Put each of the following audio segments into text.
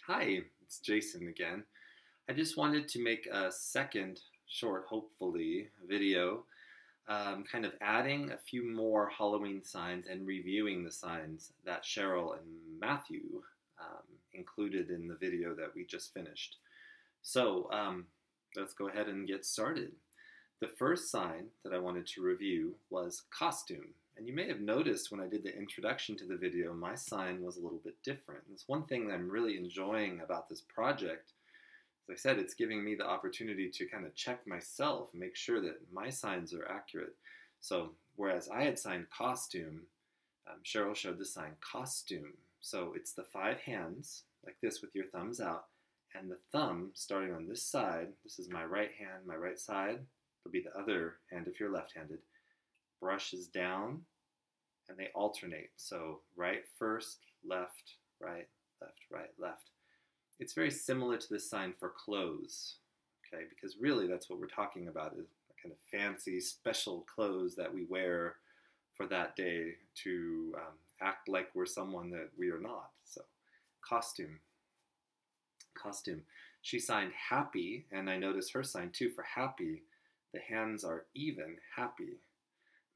Hi, it's Jason again. I just wanted to make a second short, hopefully, video, kind of adding a few more Halloween signs and reviewing the signs that Cheryl and Matthew included in the video that we just finished. So let's go ahead and get started. The first sign that I wanted to review was costume. And you may have noticed when I did the introduction to the video, my sign was a little bit different. It's one thing that I'm really enjoying about this project. As I said, it's giving me the opportunity to kind of check myself and make sure that my signs are accurate. So whereas I had signed costume, Cheryl showed the sign costume. So it's the 5 hands, like this with your thumbs out, and the thumb starting on this side. This is my right hand, my right side. It'll be the other hand if you're left-handed. Brushes down, and they alternate. So right first, left, right, left, right, left. It's very similar to this sign for clothes, okay? Because really that's what we're talking about, is kind of fancy, special clothes that we wear for that day to act like we're someone that we are not. So costume. She signed happy, and I noticed her sign too for happy. The hands are even, happy.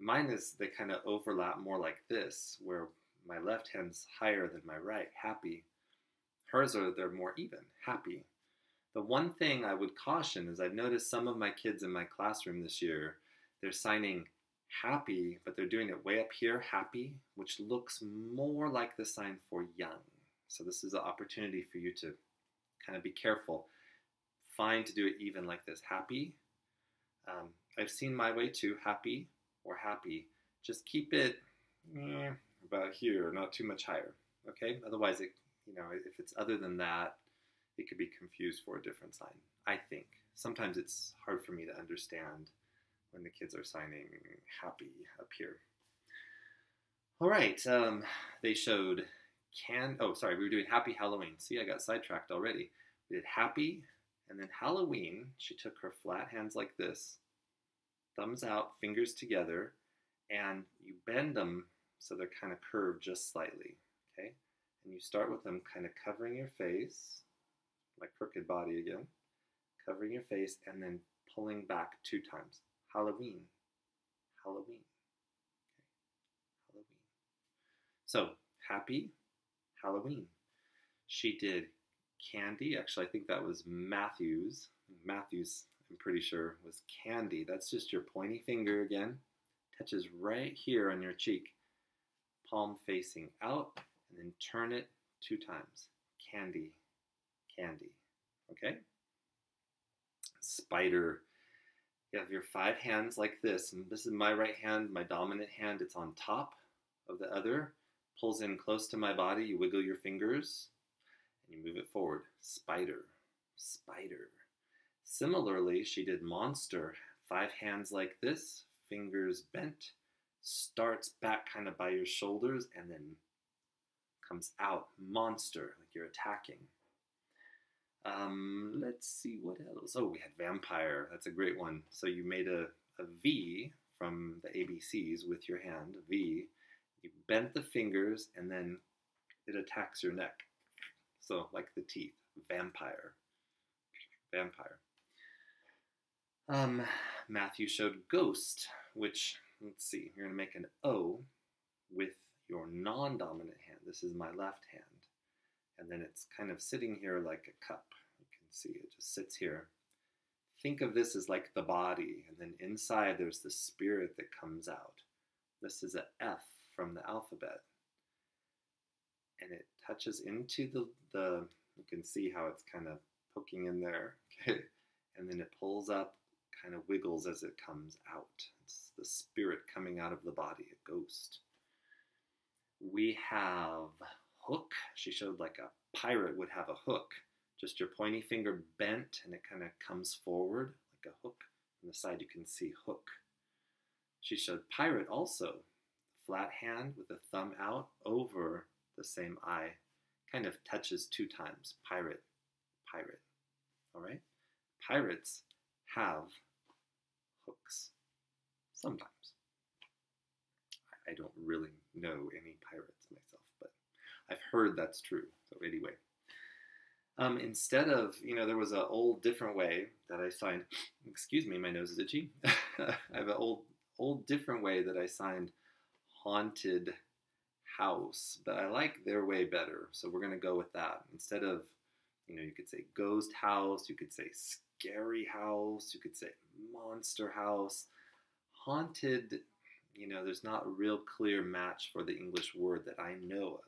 Mine is, they kind of overlap more like this, where my left hand's higher than my right, happy. Hers are, they're more even, happy. The one thing I would caution is I've noticed some of my kids in my classroom this year, they're signing happy, but they're doing it way up here, happy, which looks more like the sign for young. So this is an opportunity for you to kind of be careful. Fine to do it even like this, happy. I've seen my way too, happy or happy. Just keep it about here, not too much higher, okay? Otherwise, if it's other than that, it could be confused for a different sign, I think. Sometimes it's hard for me to understand when the kids are signing happy up here. All right, they showed we were doing happy Halloween. See, I got sidetracked already. We did happy, and then Halloween, she took her flat hands like this, thumbs out, fingers together, and you bend them so they're kind of curved just slightly, okay? And you start with them kind of covering your face, my crooked body again, covering your face, and then pulling back 2 times. Halloween, Halloween, okay? Halloween. So, happy Halloween. She did candy. Actually, I think that was Matthew's. Matthew's, I'm pretty sure, was candy. That's just your pointy finger again. Touches right here on your cheek. Palm facing out, and then turn it 2 times. Candy, candy. Okay? Spider. You have your 5 hands like this. And this is my right hand, my dominant hand. It's on top of the other. Pulls in close to my body. You wiggle your fingers, and you move it forward. Spider, spider. Similarly, she did monster. 5 hands like this, fingers bent, starts back kind of by your shoulders, and then comes out. Monster, like you're attacking. Let's see, what else? Oh, we had vampire. That's a great one. So you made a V from the ABCs with your hand, a V. You bent the fingers, and then it attacks your neck. So, like the teeth. Vampire. Vampire. Matthew showed ghost, which, let's see, you're going to make an O with your non-dominant hand. This is my left hand. And then it's kind of sitting here like a cup. You can see it just sits here. Think of this as like the body, and then inside there's the spirit that comes out. This is a F from the alphabet. And it touches into the you can see how it's kind of poking in there, okay? And then it pulls up, kind of wiggles as it comes out. It's the spirit coming out of the body, a ghost. We have hook. She showed like a pirate would have a hook. Just your pointy finger bent, and it kind of comes forward like a hook. On the side you can see hook. She showed pirate also. Flat hand with the thumb out over the same eye. Kind of touches 2 times. Pirate, pirate. All right? Pirates have hooks. Sometimes. I don't really know any pirates myself, but I've heard that's true. So anyway. Instead of, there was an old different way that I signed, excuse me, my nose is itchy. I have an old different way that I signed haunted house, but I like their way better. So we're going to go with that. Instead of, you could say ghost house, you could say scary house, you could say monster house. Haunted, there's not a real clear match for the English word that I know of.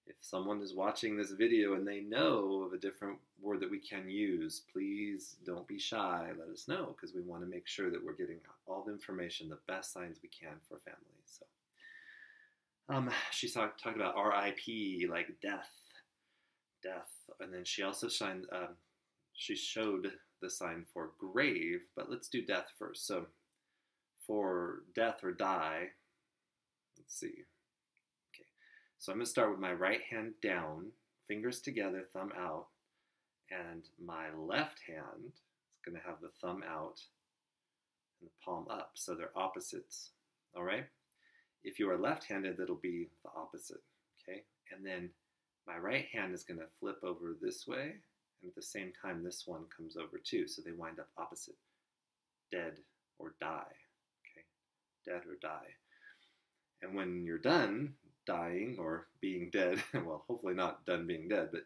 If someone is watching this video and they know of a different word that we can use, please don't be shy. Let us know, because we want to make sure that we're getting all the information, the best signs we can for families. So, she talked about R.I.P., like death, and then she also she showed the sign for grave, but let's do death first. So, for death or die, let's see. So I'm going to start with my right hand down, fingers together, thumb out, and my left hand is going to have the thumb out and the palm up, so they're opposites, all right? If you are left-handed, that'll be the opposite, okay? And then my right hand is going to flip over this way, and at the same time, this one comes over too, so they wind up opposite, dead or die, okay? Dead or die. And when you're done dying or being dead, well, hopefully not done being dead, but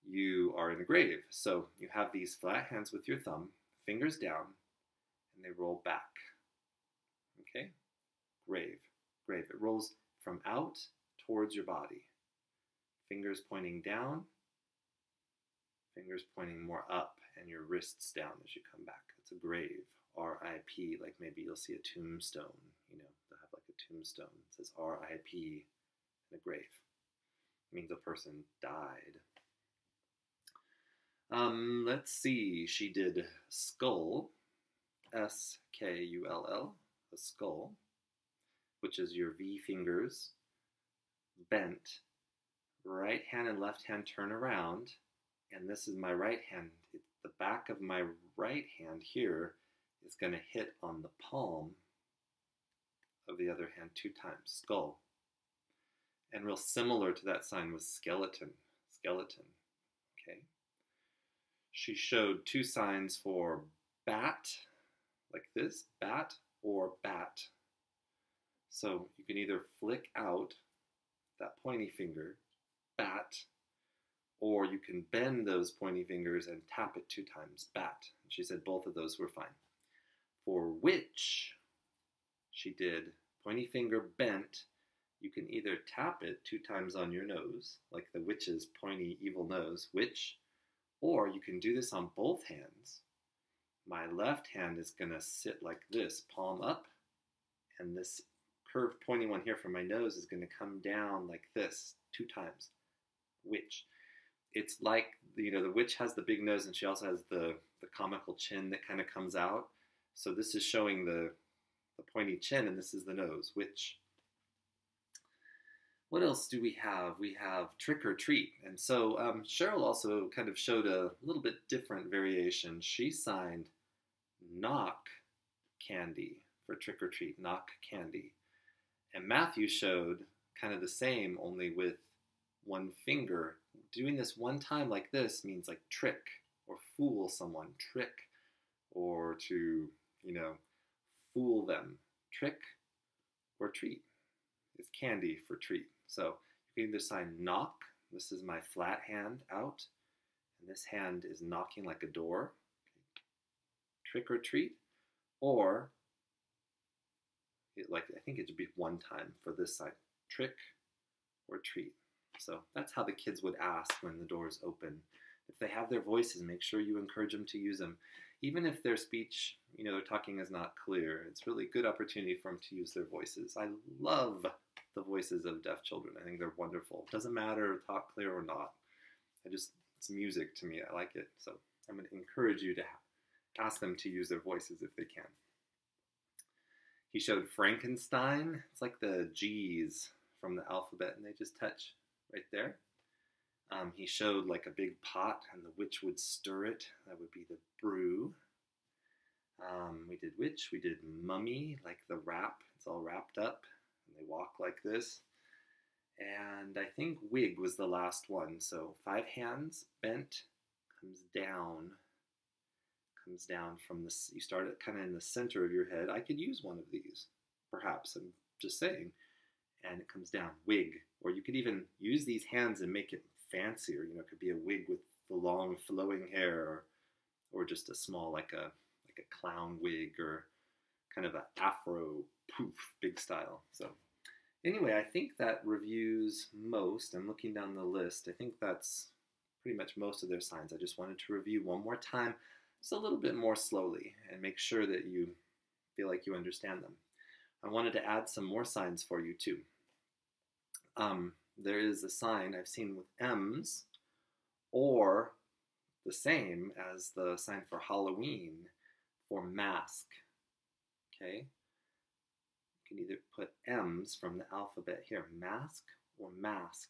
you are in a grave. So you have these flat hands with your thumb, fingers down, and they roll back. Okay? Grave. Grave. It rolls from out towards your body. Fingers pointing down, fingers pointing more up, and your wrists down as you come back. It's a grave. R.I.P. Like maybe you'll see a tombstone, they'll have like a tombstone. It says R.I.P. in a grave. It means a person died. Let's see. She did skull, S-K-U-L-L, a skull, which is your V fingers bent. Right hand and left hand turn around, and this is my right hand. The back of my right hand here is going to hit on the palm of the other hand 2 times, skull. And real similar to that sign was skeleton, okay? She showed 2 signs for bat, like this, bat, or bat. So you can either flick out that pointy finger, bat, or you can bend those pointy fingers and tap it 2 times, bat. And she said both of those were fine. For witch, she did pointy finger bent. You can either tap it 2 times on your nose, like the witch's pointy evil nose, witch, or you can do this on both hands. My left hand is going to sit like this, palm up, and this curved pointy one here from my nose is going to come down like this 2 times, witch. It's like, the witch has the big nose and she also has the comical chin that kind of comes out. So this is showing the pointy chin, and this is the nose, witch. What else do we have? We have trick or treat. And so Cheryl also kind of showed a little bit different variation. She signed knock candy for trick or treat, knock candy. And Matthew showed kind of the same, only with 1 finger. Doing this 1 time like this means like trick or fool someone, trick, or to, fool them. Trick or treat is candy for treat. So you can either sign knock, this is my flat hand out, and this hand is knocking like a door, trick or treat, or I think it should be 1 time for this side, trick or treat. So that's how the kids would ask when the doors open. If they have their voices, make sure you encourage them to use them. Even if their speech, their talking is not clear, it's really a good opportunity for them to use their voices. I love the voices of deaf children. I think they're wonderful. It doesn't matter talk clear or not. It's music to me. I like it. So I'm going to encourage you to ask them to use their voices if they can. He showed Frankenstein. It's like the G's from the alphabet, and they just touch right there. He showed like a big pot, and the witch would stir it. That would be the brew. We did witch. We did mummy, like the wrap. It's all wrapped up, and they walk like this. And I think wig was the last one. So 5 hands, bent, comes down from this. You start it kind of in the center of your head. I could use one of these, perhaps. I'm just saying. And it comes down, wig. Or you could even use these hands and make it fancier. You know, it could be a wig with the long flowing hair, or just a small, like a clown wig, or kind of an afro poof, big style. So anyway, I think that reviews most. I'm looking down the list. I think that's pretty much most of their signs. I just wanted to review one more time, just a little bit more slowly, and make sure that you feel like you understand them. I wanted to add some more signs for you too. There is a sign I've seen with M's, or the same as the sign for Halloween, for mask. Okay? You can either put M's from the alphabet here, mask or mask.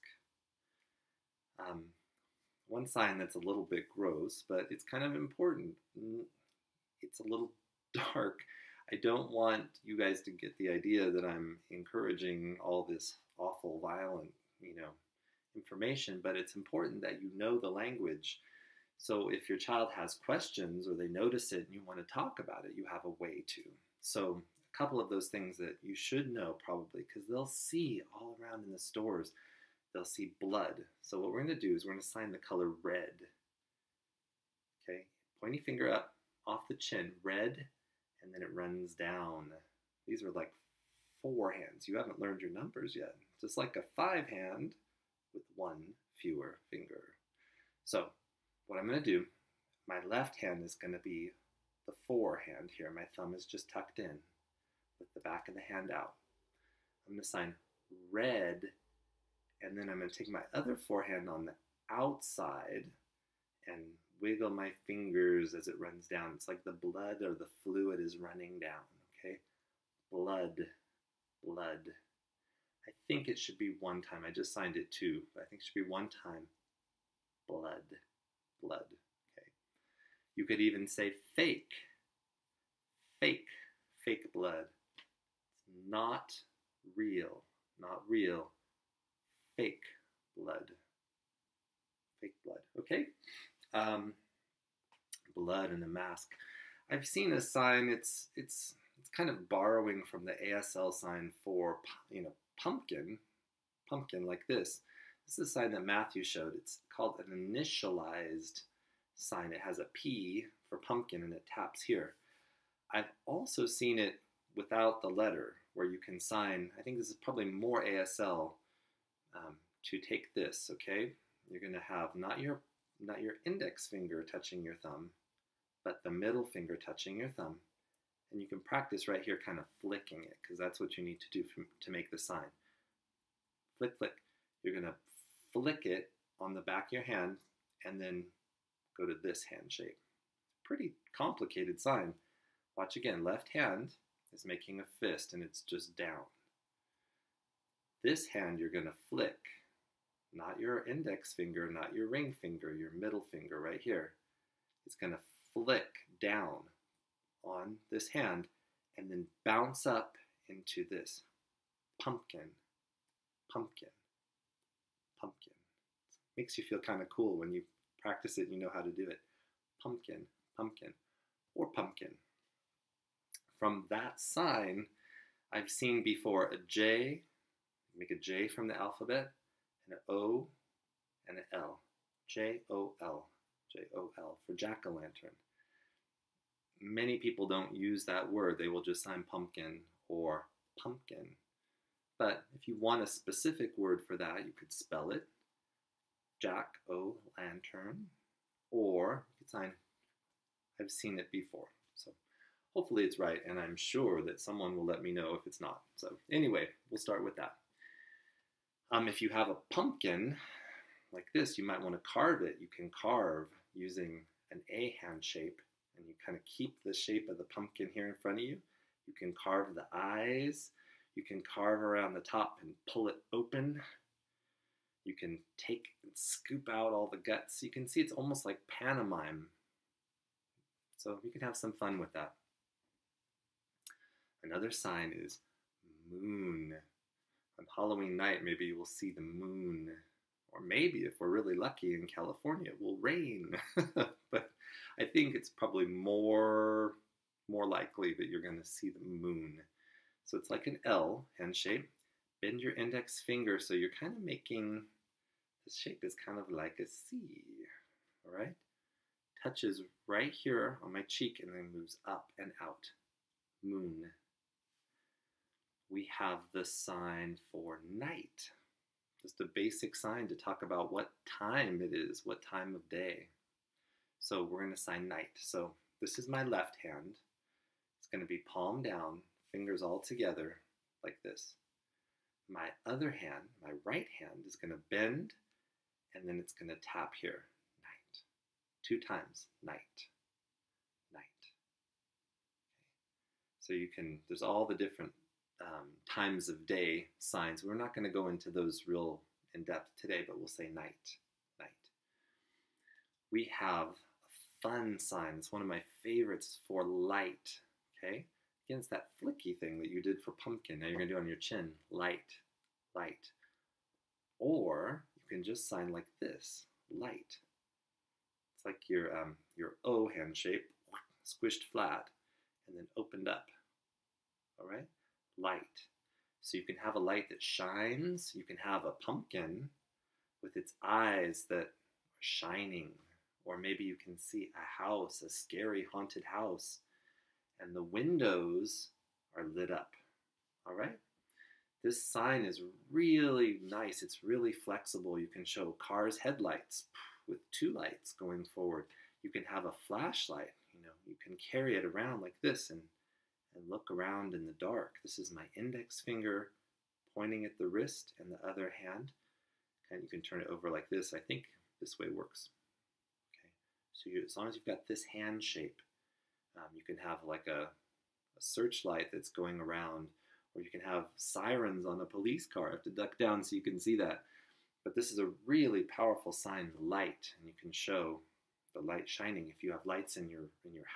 One sign that's a little bit gross, but it's kind of important. It's a little dark. I don't want you guys to get the idea that I'm encouraging all this awful, violent, information, but it's important that you know the language. So if your child has questions or they notice it and you want to talk about it, you have a way to. So a couple of those things that you should know probably, because they'll see all around in the stores, they'll see blood. So what we're going to do is we're going to sign the color red. Okay, pointy finger up off the chin, red, and then it runs down. These are like 4 hands. You haven't learned your numbers yet. Just like a 5 hand with 1 fewer finger. So what I'm going to do, my left hand is going to be the 4 hand here. My thumb is just tucked in with the back of the hand out. I'm going to sign red, and then I'm going to take my other 4 hand on the outside and wiggle my fingers as it runs down. It's like the blood or the fluid is running down, okay? Blood, blood. I think it should be 1 time. I just signed it 2, but I think it should be 1 time. Blood, blood, okay? You could even say fake, fake, fake blood. It's not real, not real. Fake blood, fake blood, okay? Blood and a mask. I've seen a sign, it's kind of borrowing from the ASL sign for, pumpkin like this. This is a sign that Matthew showed. It's called an initialized sign. It has a P for pumpkin and it taps here. I've also seen it without the letter, where you can sign, I think this is probably more ASL, to take this, okay? You're going to have not your index finger touching your thumb, but the middle finger touching your thumb. And you can practice right here kind of flicking it, because that's what you need to do to make the sign. Flick, flick. You're going to flick it on the back of your hand and then go to this hand shape. Pretty complicated sign. Watch again. Left hand is making a fist and it's just down. This hand you're going to flick. Not your index finger, not your ring finger, your middle finger right here. It's going to flick down on this hand and then bounce up into this. Pumpkin, pumpkin, pumpkin. Makes you feel kind of cool when you practice it, you know how to do it. Pumpkin, pumpkin, or pumpkin. From that sign, I've seen before a J, make a J from the alphabet, and an O, and an L. J-O-L, J-O-L, for jack-o'-lantern. Many people don't use that word. They will just sign pumpkin or pumpkin. But if you want a specific word for that, you could spell it jack-o'-lantern, or you could sign, I've seen it before. So hopefully it's right, and I'm sure that someone will let me know if it's not. So anyway, we'll start with that. If you have a pumpkin like this, you might want to carve it. You can carve using an A hand shape, and you kind of keep the shape of the pumpkin here in front of you. You can carve the eyes. You can carve around the top and pull it open. You can take and scoop out all the guts. You can see it's almost like pantomime. So you can have some fun with that. Another sign is moon. On Halloween night, maybe you will see the moon. Or maybe, if we're really lucky in California, it will rain. But I think it's probably more likely that you're going to see the moon. So it's like an L, hand shape. Bend your index finger so you're kind of making, this shape is kind of like a C, all right? Touches right here on my cheek and then moves up and out. Moon. We have the sign for night. Just a basic sign to talk about what time it is, what time of day. So we're going to sign night. So this is my left hand. It's going to be palm down, fingers all together like this. My other hand, my right hand, is going to bend, and then it's going to tap here. Night. 2 times. Night. Night. Okay. So you can, there's all the different times of day signs. We're not going to go into those real in depth today, but we'll say night. Night. We have a fun sign. It's one of my favorites for light. Okay? Again, it's that flicky thing that you did for pumpkin. Now you're going to do it on your chin. Light. Light. Or you can just sign like this. Light. It's like your O hand shape, squished flat, and then opened up. All right? Light. So you can have a light that shines. You can have a pumpkin with its eyes that are shining. Or maybe you can see a house, a scary haunted house, and the windows are lit up. All right? This sign is really nice. It's really flexible. You can show cars' headlights with 2 lights going forward. You can have a flashlight. You can carry it around like this and look around in the dark. This is my index finger pointing at the wrist, and the other hand, and you can turn it over like this. I think this way works. Okay, so as long as you've got this hand shape, you can have like a searchlight that's going around, or you can have sirens on a police car. I have to duck down so you can see that. But this is a really powerful sign, light, and you can show the light shining. If you have lights in your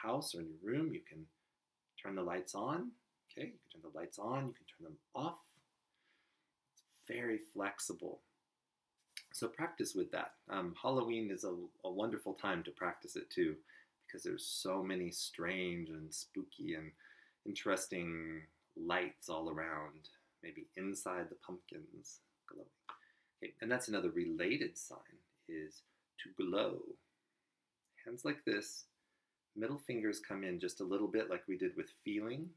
house or in your room, you can turn the lights on. Okay, you can turn the lights on, you can turn them off. It's very flexible. So practice with that. Halloween is a wonderful time to practice it too, because there's so many strange and spooky and interesting lights all around, maybe inside the pumpkins glowing. Okay, and that's another related sign, is to glow. Hands like this. Middle fingers come in just a little bit like we did with feeling,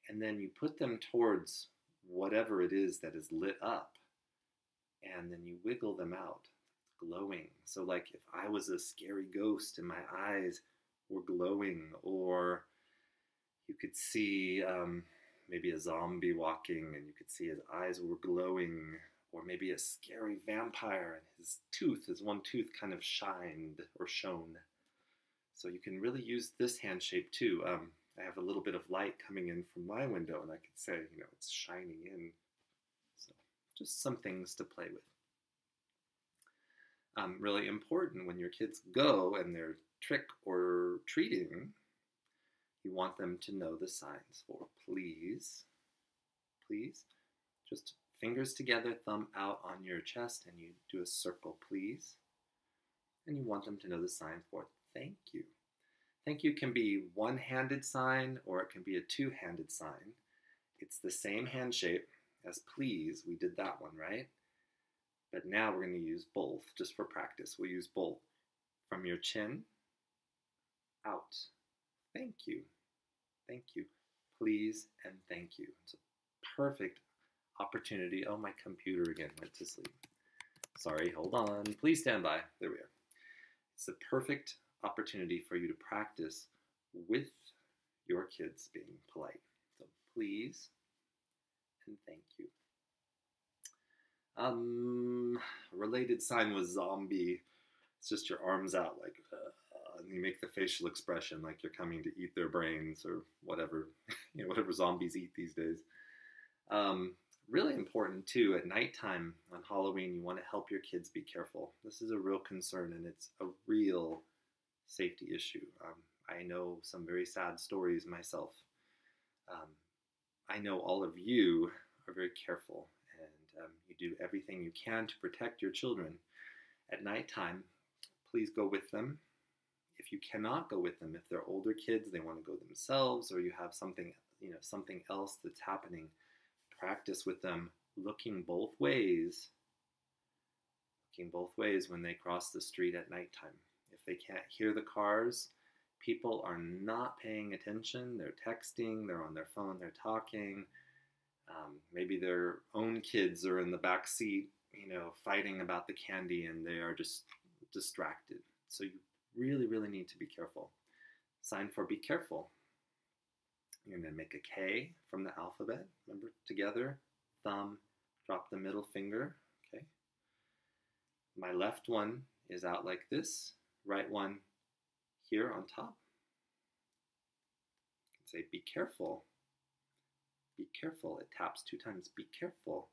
and then you put them towards whatever it is that is lit up, and then you wiggle them out, glowing. So like if I was a scary ghost and my eyes were glowing, or you could see maybe a zombie walking and you could see his eyes were glowing, or maybe a scary vampire and his one tooth kind of shined or shone. So you can really use this hand shape too. I have a little bit of light coming in from my window, and I could say, it's shining in. So just some things to play with. Really important when your kids go and they're trick or treating, you want them to know the signs for please, please. Just fingers together, thumb out on your chest, and you do a circle, please. And you want them to know the sign for thank you. Thank you can be one-handed sign, or it can be a two-handed sign. It's the same hand shape as please. We did that one, right? But now we're going to use both, just for practice. We'll use both. From your chin, out. Thank you. Thank you. Please and thank you. It's a perfect opportunity. Oh, my computer again went to sleep. Sorry, hold on. Please stand by. There we are. It's a perfect opportunity for you to practice with your kids being polite. So please and thank you. Related sign was zombie. It's just your arms out like, and you make the facial expression like you're coming to eat their brains or whatever, whatever zombies eat these days. Really important too, at nighttime on Halloween, you want to help your kids be careful. This is a real concern, and it's a real safety issue. I know some very sad stories myself. I know all of you are very careful, do everything you can to protect your children. At nighttime, please go with them. If you cannot go with them, if they're older kids, they want to go themselves, or you have something, something else that's happening, practice with them looking both ways when they cross the street at nighttime. If they can't hear the cars, people are not paying attention. They're texting, they're on their phone, they're talking. Maybe their own kids are in the back seat, fighting about the candy, and they are just distracted. So you really, really need to be careful. Sign for be careful. You're going to make a K from the alphabet. Remember, together, thumb, drop the middle finger. Okay. My left one is out like this. Right one here on top. You can say be careful. Be careful. It taps 2 times. Be careful.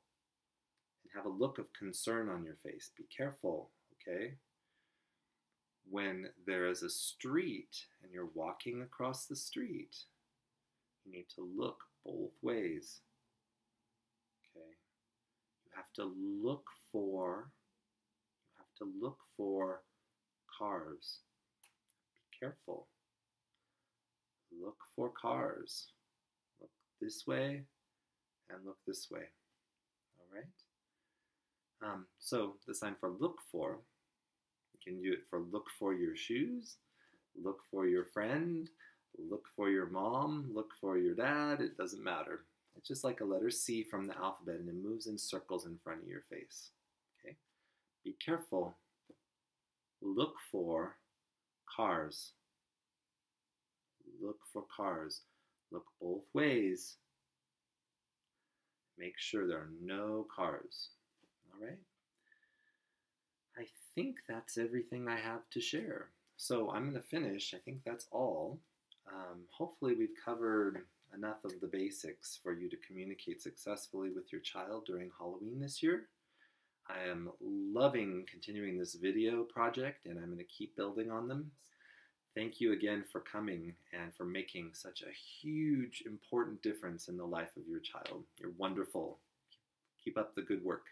And have a look of concern on your face. Be careful. Okay. When there is a street and you're walking across the street, you need to look both ways. Okay. You have to look for cars. Be careful. Look for cars. Look this way and look this way. All right? So the sign for look for, you can do it for look for your shoes, look for your friend, look for your mom, look for your dad. It doesn't matter. It's just like a letter C from the alphabet, and it moves in circles in front of your face. Okay? Be careful. Look for cars. Look for cars. Look both ways. Make sure there are no cars. All right? I think that's everything I have to share. So I'm going to finish. I think that's all. Hopefully we've covered enough of the basics for you to communicate successfully with your child during Halloween this year. I am loving continuing this video project, and I'm going to keep building on them. Thank you again for coming and for making such a huge, important difference in the life of your child. You're wonderful. Keep up the good work.